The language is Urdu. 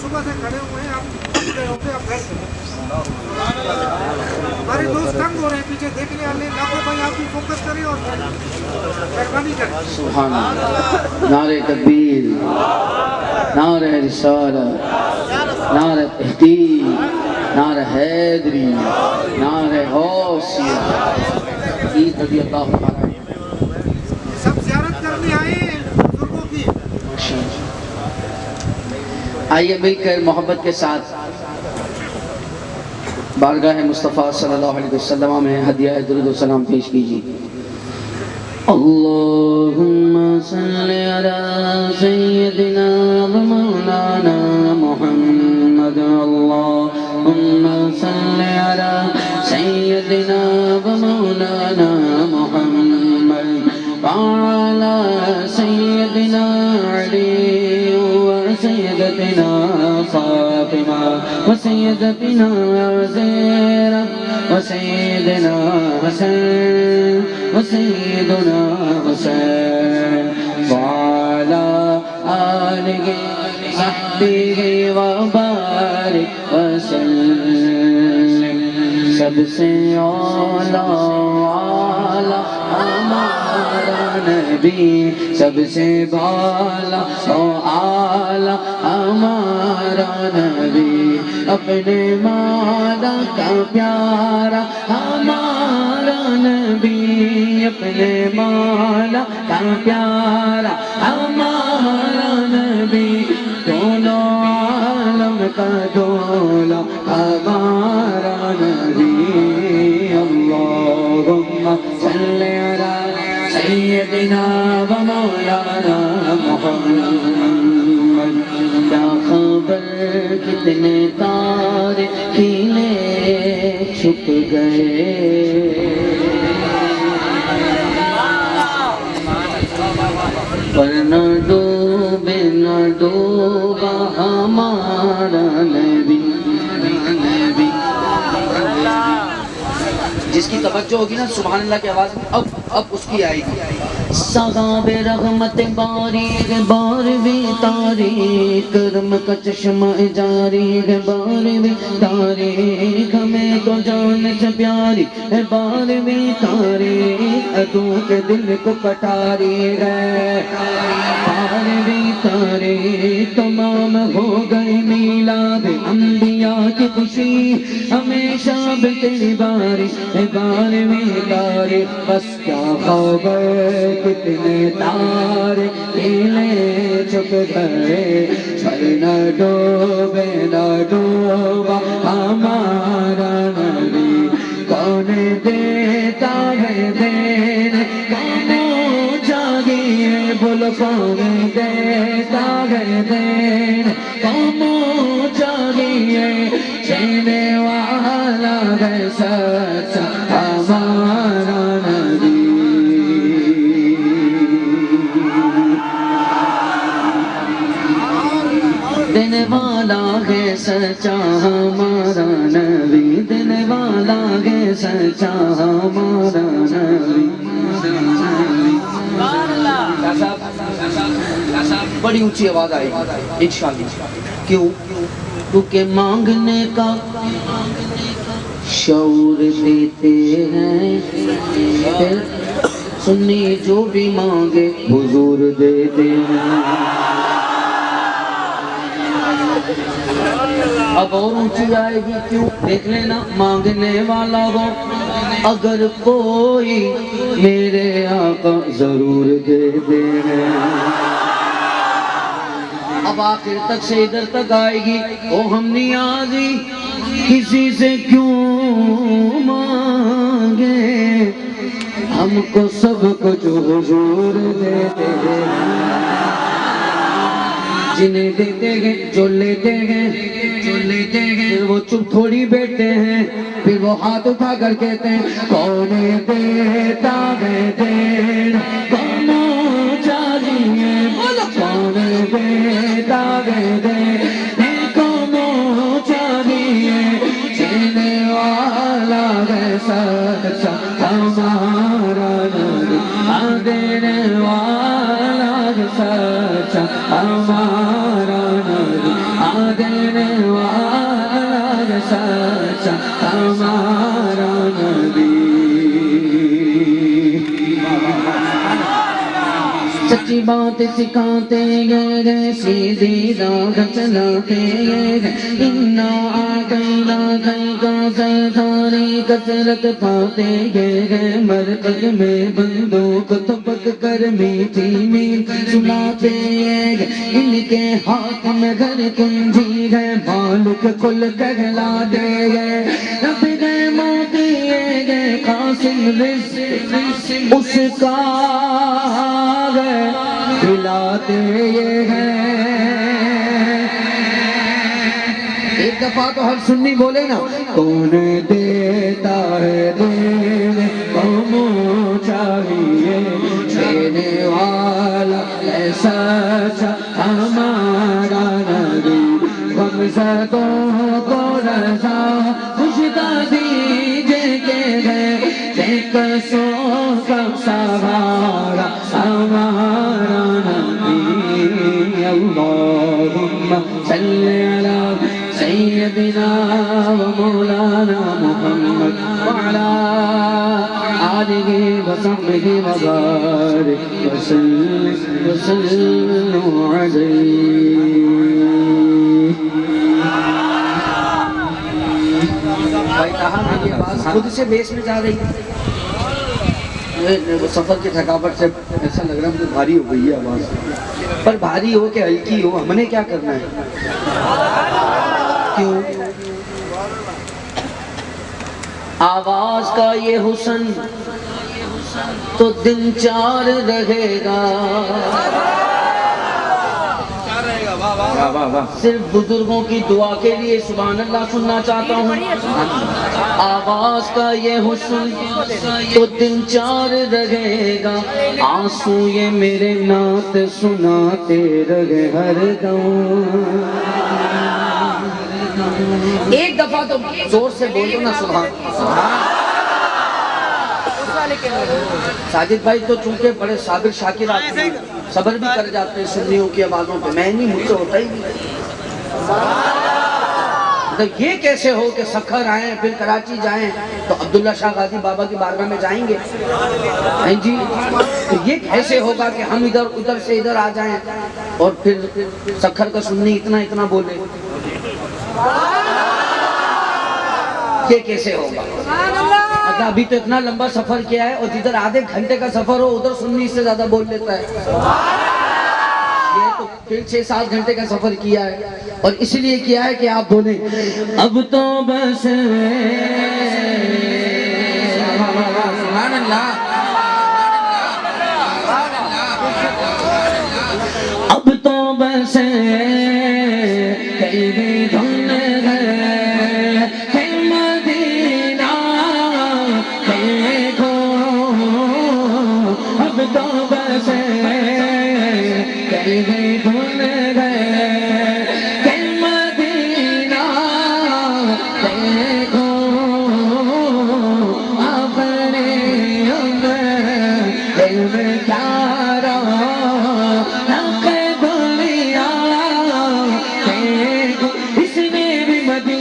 صبح سے کھڑے ہوئے ہیں, آپ تھک گئے ہوں گے, آپ گھر سے ہمارے دوست تنگ ہو رہے ہیں پیچھے دیکھنے والے. لاکھوں بھائی آپ بھی فوکس کریں اور مہربانی کریں. سبحان اللہ. نعرہ تکبیر, نعرہ رسالت, نعرہ تحقیق, نعرہ حیدری, نعرہ غوثیہ. عید رضی اللہ عنہ. سب زیارت کرنے آئے ہیں بزرگوں کی. آئیے مل کر محبت کے ساتھ بارگاہ مصطفیٰ صلی اللہ علیہ وسلم میں ہدیہ درود و سلام پیش کیجیے. اللہم صلی علی سیدنا و مولانا محمد. اللہم صلی علی سیدنا و مولانا محمد وعلی سیدنا علی وسیدتنا فاطمہ وسیدتنا زینب وسیدنا حسین وسیدنا حسین وعلی آلہ صحبہ وبارک وسلم. سب سے اعلیٰ ہمارا نبی, سب سے بالا و اعلیٰ ہمارا نبی, اپنے مولا کا پیارا ہمارا نبی, اپنے مولا کا پیارا ہمارا نبی, دونوں عالم کا دولا ہمارا نبی. اللہم صلی علی سیدنا و مولانا محمد. کیا خبر کتنے تارے کھلے چھپ گئے, پر نہ ڈوبے نہ ڈوبا ہمارا نبی. جس کی توجہ ہوگی نا سبحان اللہ کی آواز میں اب اس کی آئے گی. سغاب رحمت باریک بارویں تاریخ, کرم کا چشمہ جاری ہے بارویں تاریخ, ہمیں تو جان سے پیاری ہے بارویں تاریخ, عدو کے دل کو کٹاری ہے بارویں تاریخ. تمام ہو گئی میلاد انبیاء کی خوشی, ہمیشہ تیری باری ہے بارویں تاریخ. بس کیا خبر کتنے تارے کھلے چھپ گئے, پر نہ ڈوبے نہ ڈوبا ہمارا نبی. کون دیتا ہے دین خاموشا گیے, بولو کون دیتا ہے دین خاموشا گیے, چینے والا ہے سچا ہمارا نبی. دینے والا ہے سچا ہمارا نبی, دینے والا ہے سچا ہمارا نبی. بڑی اونچی آواز آئے گی انشاءاللہ. کیوں؟ کیونکہ مانگنے کا شعور دیتے ہیں, پھر سنی جو بھی مانگے حضور دیتے ہیں. اب اور اونچی آئے گی. کیوں؟ دیکھ لینا. مانگنے والا ہو اگر کوئی میرے آقا ضرور دیتے ہیں. اب آخر تک سے ادھر تک آئے گی. او ہم نیازی کسی سے کیوں مانگے, ہم کو سب کچھ حضور دیتے ہیں. جنہیں دیتے ہیں جو لیتے ہیں پھر وہ چپ تھوڑی بیٹھتے ہیں, پھر وہ ہاتھ اٹھا کر کہتے ہیں کون دیتا ہے دین خاموشا گیے, کون دیتا ہے دین خاموشا گیے, چینے والا ہے سچا ہمارا نبی, دینے والا ہے سچا ہمارا نبی, بات سکھاتے گئے سیدھی راہ چلاتے گئے انا آقینا کئی کا ساری کثرت پاتے گئے مرکز میں بندوق تپک کر میٹھی میٹ سناتے گئے ان کے ہاتھ میں گھر کنجی ہے مالک کل کہلاتے گئے رب گئے موتی گئے قاسم رزق اس کا کھلاتے ہیں ایک دفعہ تو ہر سنی بولے نا کون دیتا ہے دینے کو چاہیے دینے والا ہے سچا ہمارا نبی غمزدوں کو رضا خوشدا دیجے کہ ہے بےکسوں کا سہارا ہمارا نبی اللہم صلی علی سیدنا و مولانا محمد وعلا آلہ و صحبہ و بارک وسلم علیہ بھائی کہا میں یہ بات خود سے بیس میں جا رہی ہے سفر کی تھکاوٹ سے ایسا لگ رہا ہے کہ بھاری ہو گئی ہے آواز پر بھاری ہو کہ ہلکی ہو ہم نے کیا کرنا ہے کیوں آواز کا یہ حسن تو دن چار رہے گا صرف بزرگوں کی دعا کے لیے سبحان اللہ سننا چاہتا ہوں آواز کا یہ حسن تو دن چار رہے گا آنسو یہ میرے نعت سناتے رہے ہر دم ایک دفعہ تو زور سے بولو نا سبحان ساجد بھائی تو چونکہ بڑے صابر شاکر آتے ہیں صبر بھی کر جاتے ہیں سنیوں کی آوازوں پہ میں نہیں مجھ سے ہوتا ہی نہیں تو یہ کیسے ہو کہ سکھر آئیں پھر کراچی جائیں تو عبداللہ شاہ غازی بابا کی بارگاہ میں جائیں گے جی تو یہ کیسے ہوگا کہ ہم ادھر سے ادھر آ جائیں اور پھر سکھر کا سنی اتنا بولے یہ کیسے ہوگا ابھی تو اتنا لمبا سفر کیا ہے اور جدھر آدھے گھنٹے کا سفر ہو ادھر سنی سے زیادہ بول لیتا ہے یہ تو پھر 6-7 گھنٹے کا سفر کیا ہے اور اس لیے کیا ہے کہ آپ بولیں اب تو بس سبحان اللہ اب تو بس کئی دھن اب تو بس کئی